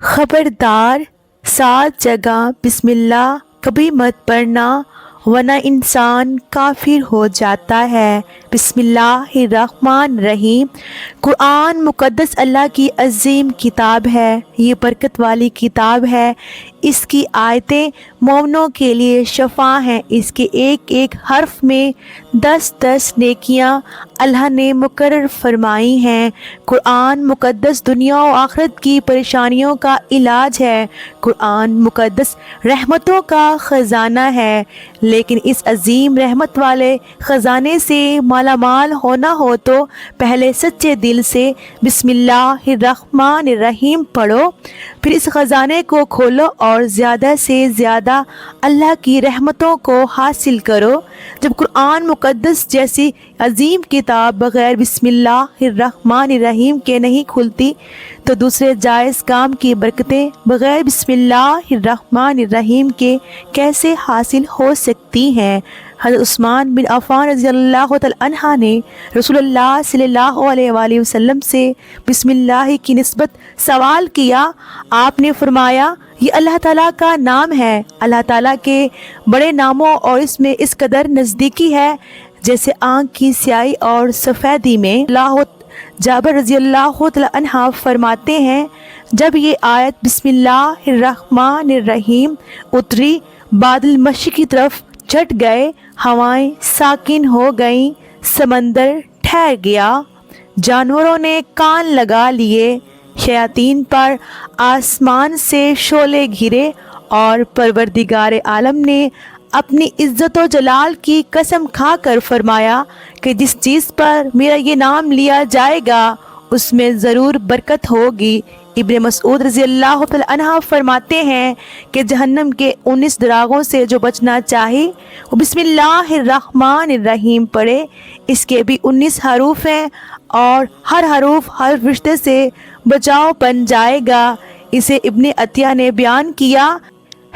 خبردار 7 جگہ بسم اللہ کبھی مت پڑھنا ورنہ انسان کافر ہو جاتا ہے۔ بسم اللہ الرحمن الرحیم۔ قرآن مقدس اللہ کی عظیم کتاب ہے، یہ برکت والی کتاب ہے۔ اس کی آیتیں مومنوں کے لیے شفا ہیں، اس کے ایک ایک حرف میں 10 نیکیاں اللہ نے مقرر فرمائی ہیں۔ قرآن مقدس دنیا و آخرت کی پریشانیوں کا علاج ہے۔ قرآن مقدس رحمتوں کا خزانہ ہے، لیکن اس عظیم رحمت والے خزانے سے مالا مال ہونا ہو تو پہلے سچے دل سے بسم اللہ الرحمن الرحیم پڑھو، پھر اس خزانے کو کھولو اور زیادہ سے زیادہ اللہ کی رحمتوں کو حاصل کرو۔ جب قرآن مقدس جیسی عظیم کتاب بغیر بسم اللہ الرحمن الرحیم کے نہیں کھلتی تو دوسرے جائز کام کی برکتیں بغیر بسم اللہ الرحمن الرحیم کے کیسے حاصل ہو سکتی ہیں؟ حضرت عثمان بن عفان رضی اللہ تعالی عنہ نے رسول اللہ صلی اللہ علیہ وآلہ وسلم سے بسم اللہ کی نسبت سوال کیا۔ آپ نے فرمایا یہ اللہ تعالیٰ کا نام ہے، اللہ تعالیٰ کے بڑے ناموں اور اس میں اس قدر نزدیکی ہے جیسے آنکھ کی سیاہی اور سفیدی میں۔ جابر رضی اللہ تعالی عنہ فرماتے ہیں جب یہ آیت بسم اللہ الرحمن الرحیم اتری، بادل مشرق کی طرف چھٹ گئے، ہوائیں ساکن ہو گئیں، سمندر ٹھہر گیا، جانوروں نے کان لگا لیے، شیاطین پر آسمان سے شعلے گرے، اور پروردگار عالم نے اپنی عزت و جلال کی قسم کھا کر فرمایا کہ جس چیز پر میرا یہ نام لیا جائے گا اس میں ضرور برکت ہوگی۔ ابن مسعود رضی اللہ تعالی عنہ فرماتے ہیں کہ جہنم کے 19 دراغوں سے جو بچنا چاہے وہ بسم اللہ الرحمن الرحیم پڑھے۔ اس کے بھی 19 حروف ہیں اور ہر حروف ہر رشتے سے بچاؤ بن جائے گا۔ اسے ابن عطیہ نے بیان کیا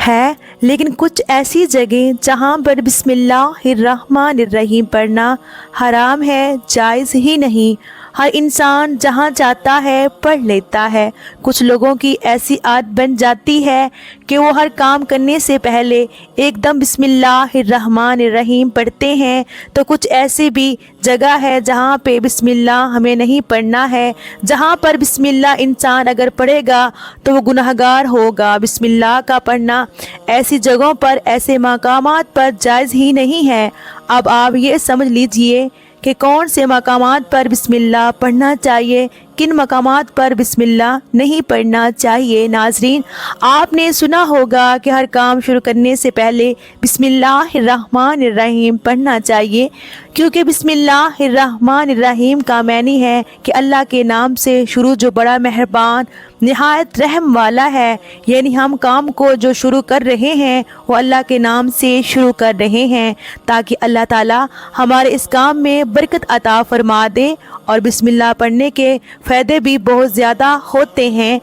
ہے، لیکن کچھ ایسی جگہیں جہاں پر بسم اللہ الرحمن الرحیم پڑھنا حرام ہے، جائز ہی نہیں۔ ہر انسان جہاں چاہتا ہے پڑھ لیتا ہے۔ کچھ لوگوں کی ایسی عادت بن جاتی ہے کہ وہ ہر کام کرنے سے پہلے ایک دم بسم اللہ الرحمن الرحیم پڑھتے ہیں، تو کچھ ایسی بھی جگہ ہے جہاں پہ بسم اللہ ہمیں نہیں پڑھنا ہے۔ جہاں پر بسم اللہ انسان اگر پڑھے گا تو وہ گناہگار ہوگا۔ بسم اللہ کا پڑھنا ایسی جگہوں پر، ایسے مقامات پر جائز ہی نہیں ہے۔ اب آپ یہ سمجھ لیجئے کہ کون سے مقامات پر بسم اللہ پڑھنا چاہیے، کن مقامات پر بسم اللہ نہیں پڑھنا چاہیے۔ ناظرین، آپ نے سنا ہوگا کہ ہر کام شروع کرنے سے پہلے بسم اللہ الرحمن الرحیم پڑھنا چاہیے، کیونکہ بسم اللہ الرحمن الرحیم کا معنی ہے کہ اللہ کے نام سے شروع جو بڑا مہربان نہایت رحم والا ہے، یعنی ہم کام کو جو شروع کر رہے ہیں وہ اللہ کے نام سے شروع کر رہے ہیں تاکہ اللہ تعالی ہمارے اس کام میں برکت عطا فرما دے۔ اور بسم اللہ پڑھنے کے فائدے بھی بہت زیادہ ہوتے ہیں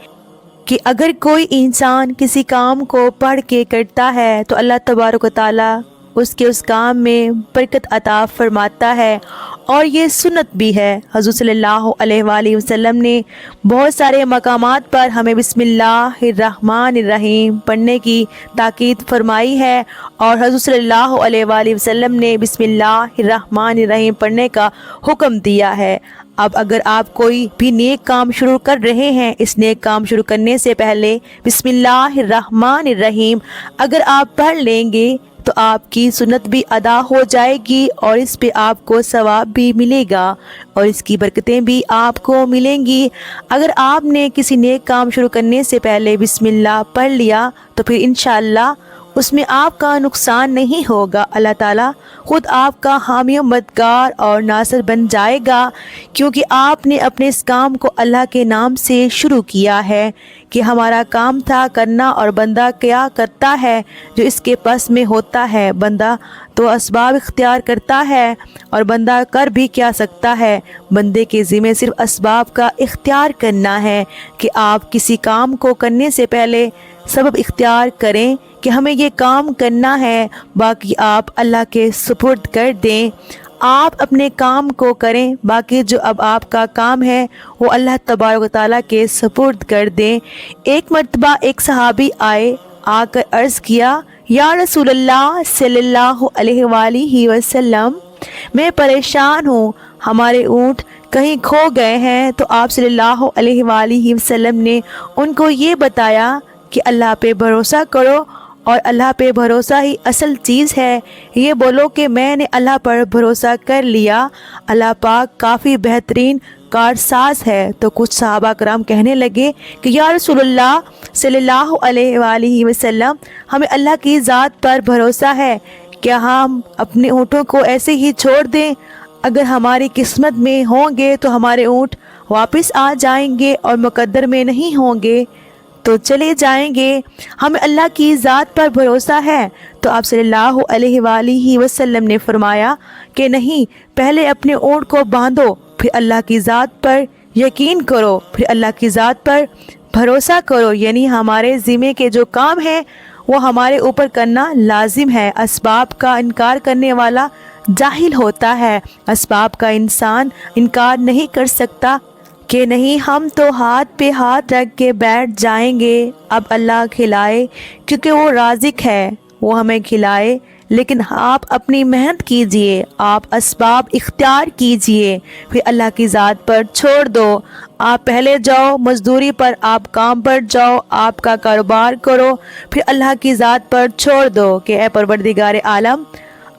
کہ اگر کوئی انسان کسی کام کو پڑھ کے کرتا ہے تو اللہ تبارک و تعالی اس کے اس کام میں برکت عطا فرماتا ہے، اور یہ سنت بھی ہے۔ حضور صلی اللہ علیہ وآلہ وسلم نے بہت سارے مقامات پر ہمیں بسم اللہ الرحمن الرحیم پڑھنے کی تاکید فرمائی ہے، اور حضور صلی اللہ علیہ وآلہ وسلم نے بسم اللہ الرحمن الرحیم پڑھنے کا حکم دیا ہے۔ اب اگر آپ کوئی بھی نیک کام شروع کر رہے ہیں، اس نیک کام شروع کرنے سے پہلے بسم اللہ الرحمن الرحیم اگر آپ پڑھ لیں گے تو آپ کی سنت بھی ادا ہو جائے گی، اور اس پہ آپ کو ثواب بھی ملے گا، اور اس کی برکتیں بھی آپ کو ملیں گی۔ اگر آپ نے کسی نیک کام شروع کرنے سے پہلے بسم اللہ پڑھ لیا تو پھر انشاءاللہ اس میں آپ کا نقصان نہیں ہوگا، اللہ تعالیٰ خود آپ کا حامی و مددگار اور ناصر بن جائے گا، کیونکہ آپ نے اپنے اس کام کو اللہ کے نام سے شروع کیا ہے کہ ہمارا کام تھا کرنا، اور بندہ کیا کرتا ہے جو اس کے پاس میں ہوتا ہے۔ بندہ تو اسباب اختیار کرتا ہے، اور بندہ کر بھی کیا سکتا ہے، بندے کے ذمہ صرف اسباب کا اختیار کرنا ہے کہ آپ کسی کام کو کرنے سے پہلے سبب اختیار کریں کہ ہمیں یہ کام کرنا ہے، باقی آپ اللہ کے سپرد کر دیں۔ آپ اپنے کام کو کریں، باقی جو اب آپ کا کام ہے وہ اللہ تبارک و تعالیٰ کے سپرد کر دیں۔ ایک مرتبہ ایک صحابی آ کر عرض کیا، یا رسول اللہ صلی اللہ علیہ وآلہ وسلم، میں پریشان ہوں، ہمارے اونٹ کہیں کھو گئے ہیں۔ تو آپ صلی اللہ علیہ وآلہ وسلم نے ان کو یہ بتایا کہ اللہ پہ بھروسہ کرو، اور اللہ پہ بھروسہ ہی اصل چیز ہے۔ یہ بولو کہ میں نے اللہ پر بھروسہ کر لیا، اللہ پاک کافی بہترین کارساز ہے۔ تو کچھ صحابہ کرام کہنے لگے کہ یا رسول اللہ صلی اللہ علیہ وآلہ وسلم، ہمیں اللہ کی ذات پر بھروسہ ہے، کیا ہم اپنے اونٹوں کو ایسے ہی چھوڑ دیں؟ اگر ہماری قسمت میں ہوں گے تو ہمارے اونٹ واپس آ جائیں گے، اور مقدر میں نہیں ہوں گے تو چلے جائیں گے، ہمیں اللہ کی ذات پر بھروسہ ہے۔ تو آپ صلی اللہ علیہ وآلہ وسلم نے فرمایا کہ نہیں، پہلے اپنے اونٹ کو باندھو، پھر اللہ کی ذات پر یقین کرو، پھر اللہ کی ذات پر بھروسہ کرو، یعنی ہمارے ذمے کے جو کام ہیں وہ ہمارے اوپر کرنا لازم ہے۔ اسباب کا انکار کرنے والا جاہل ہوتا ہے، اسباب کا انسان انکار نہیں کر سکتا کہ نہیں ہم تو ہاتھ پہ ہاتھ رکھ کے بیٹھ جائیں گے، اب اللہ کھلائے، کیونکہ وہ رازق ہے، وہ ہمیں کھلائے۔ لیکن آپ اپنی محنت کیجئے، آپ اسباب اختیار کیجئے، پھر اللہ کی ذات پر چھوڑ دو۔ آپ پہلے جاؤ مزدوری پر، آپ کام پر جاؤ، آپ کا کاروبار کرو، پھر اللہ کی ذات پر چھوڑ دو کہ اے پروردگار عالم،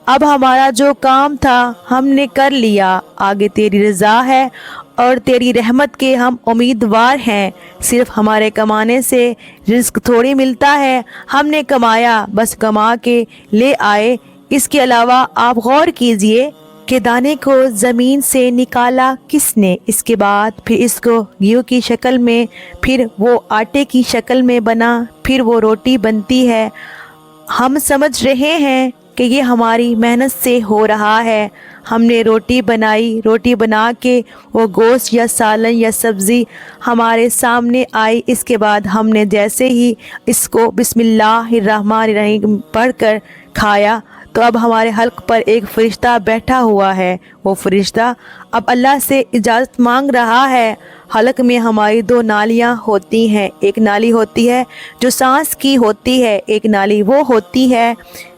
اب ہمارا جو کام تھا ہم نے کر لیا، آگے تیری رضا ہے اور تیری رحمت کے ہم امیدوار ہیں۔ صرف ہمارے کمانے سے رزق تھوڑی ملتا ہے، ہم نے کمایا، بس کما کے لے آئے۔ اس کے علاوہ آپ غور کیجئے کہ دانے کو زمین سے نکالا کس نے، اس کے بعد پھر اس کو گیہوں کی شکل میں، پھر وہ آٹے کی شکل میں بنا، پھر وہ روٹی بنتی ہے۔ ہم سمجھ رہے ہیں کہ یہ ہماری محنت سے ہو رہا ہے، ہم نے روٹی بنائی، روٹی بنا کے وہ گوشت یا سالن یا سبزی ہمارے سامنے آئی، اس کے بعد ہم نے جیسے ہی اس کو بسم اللہ الرحمن الرحیم پڑھ کر کھایا تو اب ہمارے حلق پر ایک فرشتہ بیٹھا ہوا ہے، وہ فرشتہ اب اللہ سے اجازت مانگ رہا ہے۔ حلق میں ہماری دو نالیاں ہوتی ہیں، ایک نالی ہوتی ہے جو سانس کی ہوتی ہے، ایک نالی وہ ہوتی ہے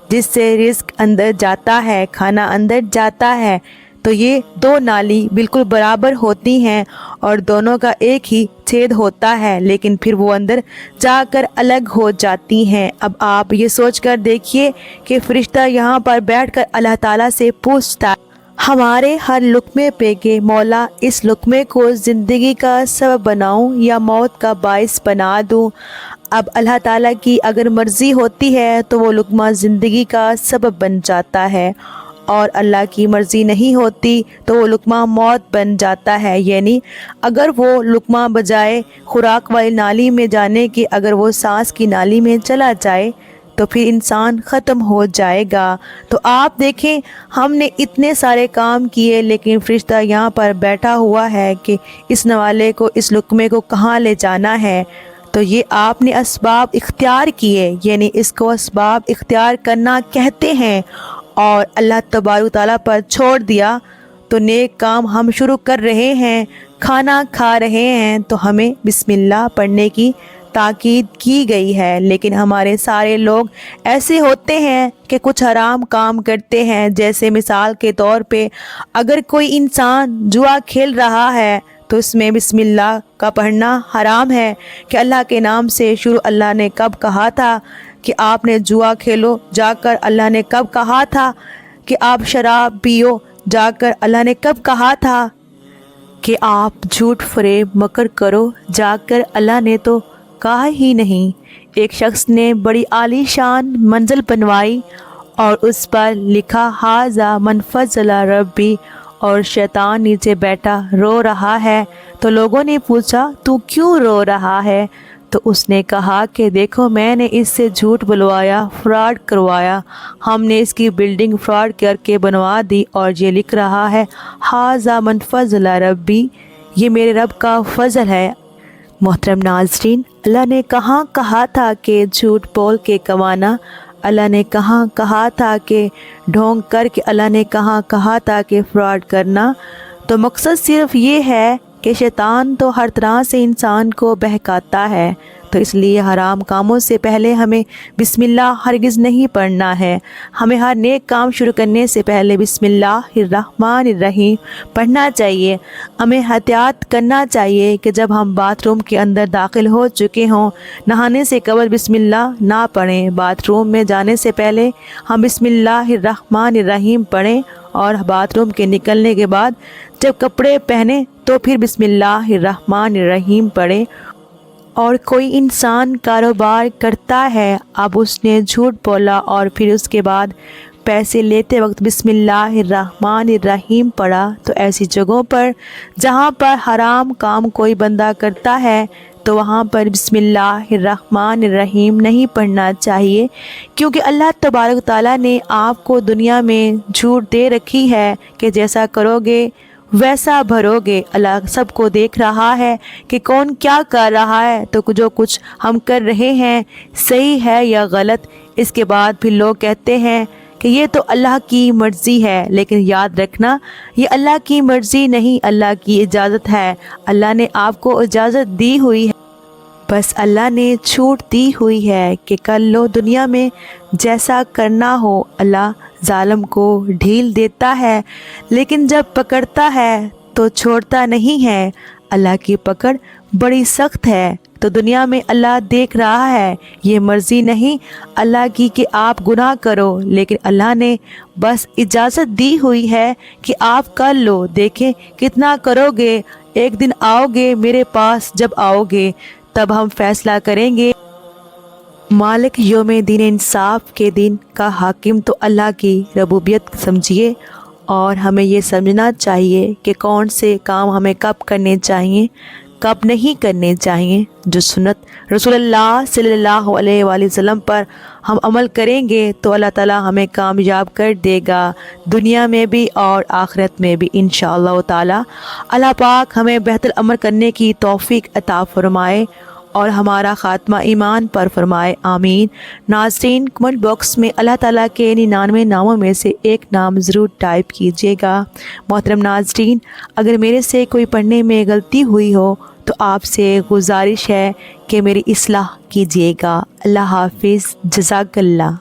جس سے رزق اندر جاتا ہے، کھانا اندر جاتا ہے۔ تو یہ دو نالی بالکل برابر ہوتی ہیں اور دونوں کا ایک ہی چھید ہوتا ہے، لیکن پھر وہ اندر جا کر الگ ہو جاتی ہیں۔ اب آپ یہ سوچ کر دیکھیے کہ فرشتہ یہاں پر بیٹھ کر اللہ تعالیٰ سے پوچھتا ہے ہمارے ہر لقمے پہ کہ مولا اس لقمے کو زندگی کا سبب بناؤں یا موت کا باعث بنا دوں۔ اب اللہ تعالیٰ کی اگر مرضی ہوتی ہے تو وہ لقمہ زندگی کا سبب بن جاتا ہے، اور اللہ کی مرضی نہیں ہوتی تو وہ لقمہ موت بن جاتا ہے، یعنی اگر وہ لقمہ بجائے خوراک والی نالی میں جانے کے اگر وہ سانس کی نالی میں چلا جائے تو پھر انسان ختم ہو جائے گا۔ تو آپ دیکھیں ہم نے اتنے سارے کام کیے، لیکن فرشتہ یہاں پر بیٹھا ہوا ہے کہ اس نوالے کو، اس لقمے کو کہاں لے جانا ہے۔ تو یہ آپ نے اسباب اختیار کیے، یعنی اس کو اسباب اختیار کرنا کہتے ہیں، اور اللہ تبارک و تعالیٰ پر چھوڑ دیا۔ تو نیک کام ہم شروع کر رہے ہیں، کھانا کھا رہے ہیں تو ہمیں بسم اللہ پڑھنے کی تاکید کی گئی ہے، لیکن ہمارے سارے لوگ ایسے ہوتے ہیں کہ کچھ حرام کام کرتے ہیں۔ جیسے مثال کے طور پہ اگر کوئی انسان جوا کھیل رہا ہے تو اس میں بسم اللہ کا پڑھنا حرام ہے کہ اللہ کے نام سے شروع۔ اللہ نے کب کہا تھا کہ آپ نے جوا کھیلو؟ جا کر اللہ نے کب کہا تھا کہ آپ شراب پیو؟ جا کر اللہ نے کب کہا تھا کہ آپ جھوٹ فریب مکر کرو؟ جا کر اللہ نے تو کہا ہی نہیں۔ ایک شخص نے بڑی عالی شان منزل بنوائی اور اس پر لکھا ھذا من فضل ربی، اور شیطان نیچے بیٹھا رو رہا ہے۔ تو لوگوں نے پوچھا تو کیوں رو رہا ہے؟ تو اس نے کہا کہ دیکھو میں نے اس سے جھوٹ بلوایا، فراڈ کروایا، ہم نے اس کی بلڈنگ فراڈ کر کے بنوا دی، اور یہ لکھ رہا ہے ھذا من فضل ربی، یہ میرے رب کا فضل ہے۔ محترم ناظرین، اللہ نے کہاں کہا تھا کہ جھوٹ بول کے کمانا؟ اللہ نے کہاں کہا تھا کہ ڈھونگ کر کے اللہ نے کہاں کہا تھا کہ فراڈ کرنا؟ تو مقصد صرف یہ ہے کہ شیطان تو ہر طرح سے انسان کو بہکاتا ہے، تو اس لیے حرام کاموں سے پہلے ہمیں بسم اللہ ہرگز نہیں پڑھنا ہے۔ ہمیں ہر نیک کام شروع کرنے سے پہلے بسم اللہ الرحمن الرحیم پڑھنا چاہیے۔ ہمیں احتیاط کرنا چاہیے کہ جب ہم باتھ روم کے اندر داخل ہو چکے ہوں، نہانے سے قبل بسم اللہ نہ پڑھیں۔ باتھ روم میں جانے سے پہلے ہم بسم اللہ الرحمن الرحیم پڑھیں، اور باتھ روم کے نکلنے کے بعد جب کپڑے پہنیں تو پھر بسم اللہ الرحمن الرحیم پڑھیں۔ اور کوئی انسان کاروبار کرتا ہے، اب اس نے جھوٹ بولا اور پھر اس کے بعد پیسے لیتے وقت بسم اللہ الرحمن الرحیم پڑھا، تو ایسی جگہوں پر جہاں پر حرام کام کوئی بندہ کرتا ہے تو وہاں پر بسم اللہ الرحمن الرحیم نہیں پڑھنا چاہیے، کیونکہ اللہ تبارک و تعالیٰ نے آپ کو دنیا میں جھوٹ دے رکھی ہے کہ جیسا کرو گے ویسا بھرو گے۔ اللہ سب کو دیکھ رہا ہے کہ کون کیا کر رہا ہے، تو جو کچھ ہم کر رہے ہیں صحیح ہے یا غلط۔ اس کے بعد پھر لوگ کہتے ہیں کہ یہ تو اللہ کی مرضی ہے، لیکن یاد رکھنا یہ اللہ کی مرضی نہیں، اللہ کی اجازت ہے۔ اللہ نے آپ کو اجازت دی ہوئی ہے، بس اللہ نے چھوٹ دی ہوئی ہے کہ کر لو دنیا میں جیسا کرنا ہو۔ اللہ ظالم کو ڈھیل دیتا ہے لیکن جب پکڑتا ہے تو چھوڑتا نہیں ہے۔ اللہ کی پکڑ بڑی سخت ہے، تو دنیا میں اللہ دیکھ رہا ہے، یہ مرضی نہیں اللہ کی کہ آپ گناہ کرو، لیکن اللہ نے بس اجازت دی ہوئی ہے کہ آپ کر لو، دیکھیں کتنا کرو گے۔ ایک دن آؤ گے میرے پاس، جب آؤ گے تب ہم فیصلہ کریں گے۔ مالک یوم دین انصاف کے دن کا حاکم تو اللہ کی ربوبیت سمجھیے، اور ہمیں یہ سمجھنا چاہیے کہ کون سے کام ہمیں کب کرنے چاہیے کب نہیں کرنے چاہیے۔ جو سنت رسول اللہ صلی اللہ علیہ وآلہ وسلم پر ہم عمل کریں گے تو اللہ تعالی ہمیں کامیاب کر دے گا، دنیا میں بھی اور آخرت میں بھی انشاءاللہ تعالی۔ اللہ پاک ہمیں بہتر عمل کرنے کی توفیق عطا فرمائے اور ہمارا خاتمہ ایمان پر فرمائے، آمین۔ ناظرین، کمنٹ باکس میں اللہ تعالیٰ کے 99 ناموں میں سے ایک نام ضرور ٹائپ کیجیے گا۔ محترم ناظرین، اگر میرے سے کوئی پڑھنے میں غلطی ہوئی ہو تو آپ سے گزارش ہے کہ میری اصلاح کیجیے گا۔ اللہ حافظ، جزاک اللہ۔